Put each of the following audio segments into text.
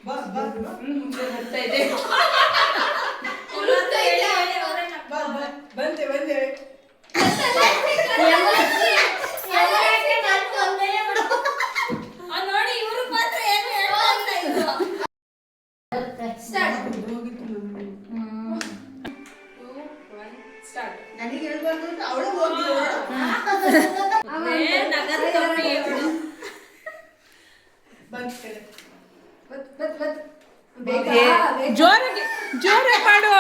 ಮುಂದೆ ಬರ್ತಾ ಇದೆ. ಬಂದೆ ನೋಡಿ ಇವರು ಮಾತ್ರ ಏನು ಹೇಳ್ತಾ ಇದ್ರು. ನನಗೆ ಹೇಳ್ಬಾರ್ದು ಅಂತ ಅವಳು ಹೋಗಿ ನಗದು ಕಮ್ಮಿ ಜೋರಾಗಿ ಮಾಡು.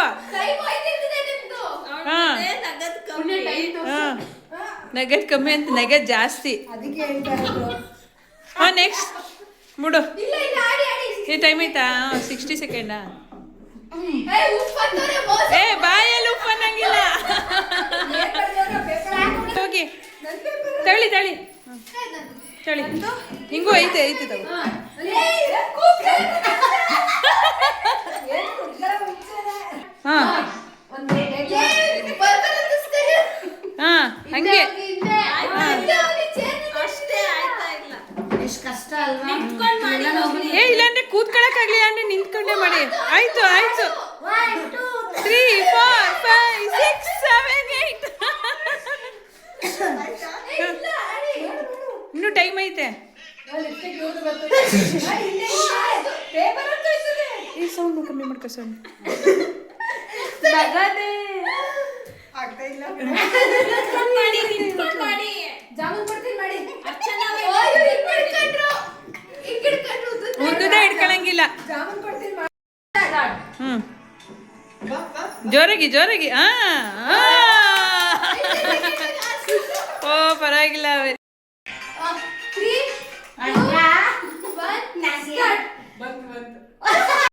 ನಗದ್ ಕಮ್ಮಿ ಅಂತ ನಗದ್ ಜಾಸ್ತಿ. ಹಾ ನೆಕ್ಸ್ಟ್ ಮುಡು. ಈ ಟೈಮ್ ಆಯ್ತಾ? 60 ಸೆಕೆಂಡಾ? ಏ ಬಾಯಲ್ಲಿ ಉಪ್ಪು ಅನ್ನಂಗಿಲ್ಲ. ಹೋಗಿ ತಳಿ ಹಿಂಗೂ ಐತೆ ತಗೋ. ಹಾ ಹಂಗೆ ಏ ಇಲ್ಲಾಂದ್ರೆ ಕೂತ್ಕೊಳಕ್ ಆಗ್ಲಿಲ್ಲ ಅಂದ್ರೆ ನಿಂತ್ಕೊಂಡೆ ಮಾಡಿ. ಆಯ್ತು 3, 4, 5, 6, 7, 8 ಇನ್ನು ಟೈಮ್ ಐತೆ. ಈ ಸೌಂಡ್ ಕಮ್ಮಿ ಮಾಡ್ಕೊ. ಸೌಂಡ್ ಆಗ್ತಾ ಇಲ್ಲ. ಉದ್ದುದೇ ಇಟ್ಕೊಳಂಗಿಲ್ಲ. ಜೋರಾಗಿ ಓ ಪರವಾಗಿಲ್ಲ.